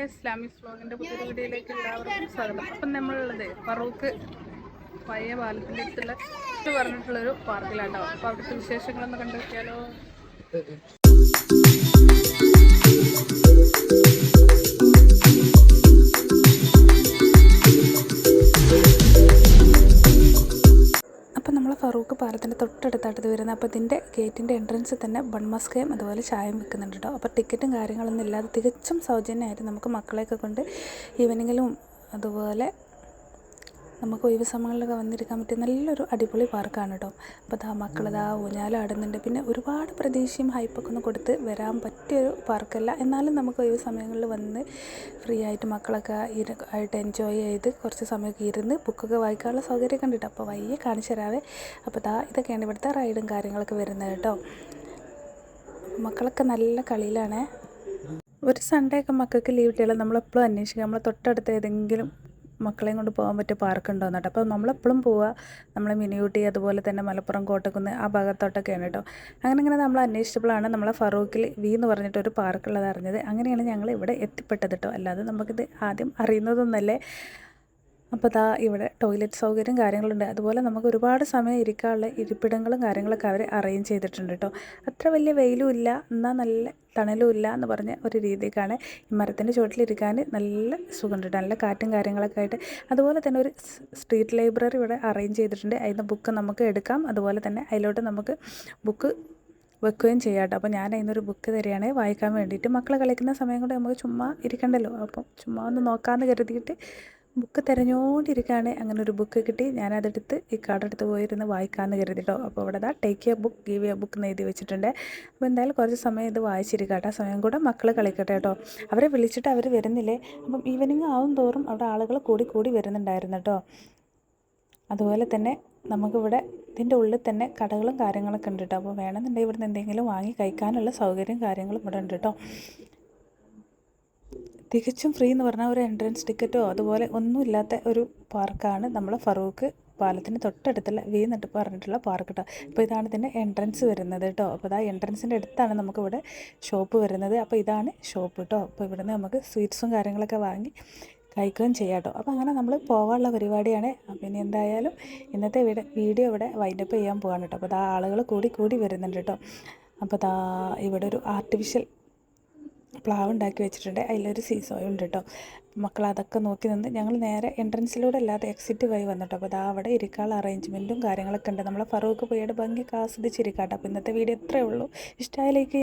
Islamic വ്ലോഗിൻ്റെ പുതിയൊരു വീഡിയോയിലേക്ക് എല്ലാവർക്കും സ്വാഗതം. അപ്പം നമ്മളുള്ളത് ഫറൂഖ് പഴയ പാലത്തിൻ്റെ അടുത്തുള്ള പറഞ്ഞിട്ടുള്ളൊരു പാർക്കിലാട്ടോ. അപ്പോൾ അവിടുത്തെ വിശേഷങ്ങളൊന്ന് കണ്ടു നോക്കിയാലോ. അപ്പോൾ നമ്മൾ ഫറൂഖ് പാലത്തിൻ്റെ തൊട്ടടുത്തായിട്ട് വരുന്നത്. അപ്പോൾ ഇതിൻ്റെ ഗേറ്റിൻ്റെ എൻട്രൻസിൽ തന്നെ ബൺമസ്കയും അതുപോലെ ചായയും വെക്കുന്നുണ്ട് കേട്ടോ. അപ്പോൾ ടിക്കറ്റും കാര്യങ്ങളൊന്നും ഇല്ലാതെ തികച്ചും സൗജന്യമായിട്ട് നമുക്ക് മക്കളെയൊക്കെ കൊണ്ട് ഈവനിങ്ങിലും അതുപോലെ നമുക്ക് ഒഴിവ് സമയങ്ങളിലൊക്കെ വന്നിരിക്കാൻ പറ്റിയ നല്ലൊരു അടിപൊളി പാർക്കാണ് കേട്ടോ. അപ്പോൾ മക്കളിതാ ഊഞ്ഞാലാടുന്നുണ്ട്. പിന്നെ ഒരുപാട് പ്രതീക്ഷയും ഹൈപ്പൊക്കെ ഒന്നും കൊടുത്ത് വരാൻ പറ്റിയൊരു പാർക്കല്ല, എന്നാലും നമുക്ക് ഒഴിവ് സമയങ്ങളിൽ വന്ന് ഫ്രീ ആയിട്ട് മക്കളൊക്കെ ആയിട്ട് എൻജോയ് ചെയ്ത് കുറച്ച് സമയമൊക്കെ ഇരുന്ന് ബുക്കൊക്കെ വായിക്കാനുള്ള സൗകര്യമൊക്കെ ഉണ്ട് കേട്ടോ. അപ്പോൾ വയ്യ കാണിച്ചു തരാവേ. അപ്പോൾ ഇതൊക്കെയാണ് ഇവിടുത്തെ റൈഡും കാര്യങ്ങളൊക്കെ വരുന്നത് കേട്ടോ. മക്കളൊക്കെ നല്ല കളിയിലാണ്. ഒരു സൺഡേ ഒക്കെ മക്കൾക്ക് ലീവ് കിട്ടിയാലും നമ്മളെപ്പോഴും അന്വേഷിക്കുക നമ്മളെ തൊട്ടടുത്ത് ഏതെങ്കിലും മക്കളെയും കൊണ്ട് പോകാൻ പറ്റിയ പാർക്ക് ഉണ്ടോയെന്നിട്ട്. അപ്പോൾ നമ്മളെപ്പോഴും പോവുക നമ്മൾ മിനിയൂട്ടി അതുപോലെ തന്നെ മലപ്പുറം കോട്ടക്കുന്ന് ആ ഭാഗത്തോട്ടൊക്കെയാണ് കേട്ടോ. അങ്ങനെ നമ്മൾ അന്വേഷിച്ചപ്പോഴാണ് നമ്മളെ ഫറൂഖിൽ വി എന്ന് പറഞ്ഞിട്ടൊരു പാർക്കുള്ളത് അറിഞ്ഞത്. അങ്ങനെയാണ് ഞങ്ങൾ ഇവിടെ എത്തിപ്പെട്ടത് കേട്ടോ. അല്ലാതെ നമുക്കിത് ആദ്യം അറിയുന്നതൊന്നല്ലേ. അപ്പോൾ ഇവിടെ ടോയ്ലറ്റ് സൗകര്യം കാര്യങ്ങളുണ്ട്. അതുപോലെ നമുക്ക് ഒരുപാട് സമയം ഇരിക്കാനുള്ള ഇരിപ്പിടങ്ങളും കാര്യങ്ങളൊക്കെ അവർ അറേഞ്ച് ചെയ്തിട്ടുണ്ട് കേട്ടോ. അത്ര വലിയ വെയിലും ഇല്ല, എന്നാൽ നല്ല തണലും ഇല്ല എന്ന് പറഞ്ഞ ഒരു രീതിക്കാണ്. ഈ മരത്തിൻ്റെ ചുവട്ടിലിരിക്കാൻ നല്ല സുഖമുണ്ട് കേട്ടോ. നല്ല കാറ്റും കാര്യങ്ങളൊക്കെ ആയിട്ട്. അതുപോലെ തന്നെ ഒരു സ്ട്രീറ്റ് ലൈബ്രറി ഇവിടെ അറേഞ്ച് ചെയ്തിട്ടുണ്ട്. അതിന് ബുക്ക് നമുക്ക് എടുക്കാം. അതുപോലെ തന്നെ അതിലോട്ട് നമുക്ക് ബുക്ക് വെക്കുകയും ചെയ്യാം കേട്ടോ. അപ്പോൾ ഞാൻ അതിനൊരു ബുക്ക് തരികയാണ് വായിക്കാൻ വേണ്ടിയിട്ട്. മക്കൾ കളിക്കുന്ന സമയം കൊണ്ട് നമുക്ക് ചുമ്മാ ഇരിക്കണ്ടല്ലോ. അപ്പം ചുമ്മാ ഒന്ന് നോക്കാമെന്ന് കരുതിയിട്ട് ബുക്ക് തിരഞ്ഞുകൊണ്ടിരിക്കുകയാണ്. അങ്ങനെ ഒരു ബുക്ക് കിട്ടി. ഞാനതെടുത്ത് ഈ കാർഡെടുത്ത് പോയിരുന്ന് വായിക്കാമെന്ന് കരുതിട്ടോ. അപ്പോൾ ഇവിടെ take A book give A book എന്ന് എഴുതി വെച്ചിട്ടുണ്ട്. അപ്പോൾ എന്തായാലും കുറച്ച് സമയം ഇത് വായിച്ചിരിക്കട്ടെ. സമയം കൂടെ മക്കൾ കളിക്കട്ടെ കേട്ടോ. അവരെ വിളിച്ചിട്ട് അവർ വരുന്നില്ലേ. അപ്പം ഈവനിങ് ആവും തോറും അവിടെ ആളുകൾ കൂടി വരുന്നുണ്ടായിരുന്നു കേട്ടോ. അതുപോലെ തന്നെ നമുക്കിവിടെ ഇതിൻ്റെ ഉള്ളിൽ തന്നെ കടകളും കാര്യങ്ങളൊക്കെ ഉണ്ട് കേട്ടോ. അപ്പോൾ വേണമെന്നുണ്ടെങ്കിൽ ഇവിടുന്ന് എന്തെങ്കിലും വാങ്ങി കഴിക്കാനുള്ള സൗകര്യം കാര്യങ്ങളും ഇവിടെ ഉണ്ട് കേട്ടോ. തികച്ചും ഫ്രീ എന്ന് പറഞ്ഞാൽ ഒരു എൻട്രൻസ് ടിക്കറ്റോ അതുപോലെ ഒന്നുമില്ലാത്ത ഒരു പാർക്കാണ് നമ്മൾ ഫറൂഖ് പാലത്തിന് തൊട്ടടുത്തുള്ള വി എന്നിട്ട് പറഞ്ഞിട്ടുള്ള പാർക്ക് കേട്ടോ. അപ്പോൾ ഇതാണ് ഇതിൻ്റെ എൻട്രൻസ് വരുന്നത് കേട്ടോ. അപ്പോൾ എൻട്രൻസിൻ്റെ അടുത്താണ് നമുക്കിവിടെ ഷോപ്പ് വരുന്നത്. അപ്പോൾ ഇതാണ് ഷോപ്പ് കേട്ടോ. അപ്പോൾ ഇവിടുന്ന് നമുക്ക് സ്വീറ്റ്സും കാര്യങ്ങളൊക്കെ വാങ്ങി കഴിക്കുകയും ചെയ്യാം കേട്ടോ. അപ്പോൾ അങ്ങനെ നമ്മൾ പോകാനുള്ള പരിപാടിയാണ്. അപ്പോൾ ഇനി എന്തായാലും ഇന്നത്തെ വീഡിയോ ഇവിടെ വൈൻഡപ്പ് ചെയ്യാൻ പോകാൻ കേട്ടോ. അപ്പോൾ ആളുകൾ കൂടി വരുന്നുണ്ട് കേട്ടോ. അപ്പോൾ ഇവിടെ ഒരു ആർട്ടിഫിഷ്യൽ പ്ലാവ് ഉണ്ടാക്കി വെച്ചിട്ടുണ്ട്. അതിലൊരു സീസോയും ഉണ്ട് കേട്ടോ. മക്കൾ അതൊക്കെ നോക്കി നിന്ന് ഞങ്ങൾ നേരെ എൻട്രൻസിലൂടെ അല്ലാതെ എക്സിറ്റ് വഴി വന്നിട്ടോ. അപ്പോൾ അവിടെ ഇരിക്കാനുള്ള അറേഞ്ച്മെൻറ്റും കാര്യങ്ങളൊക്കെ ഉണ്ട്. നമ്മളെ ഫറൂഖ് പോയിട്ട് ഭംഗിയൊക്കെ ആസ്വദിച്ചിരിക്കാം കേട്ടോ. അപ്പോൾ ഇന്നത്തെ വീഡിയോ ഇത്രയേ ഉള്ളൂ. ഇഷ്ടമായിലേക്ക്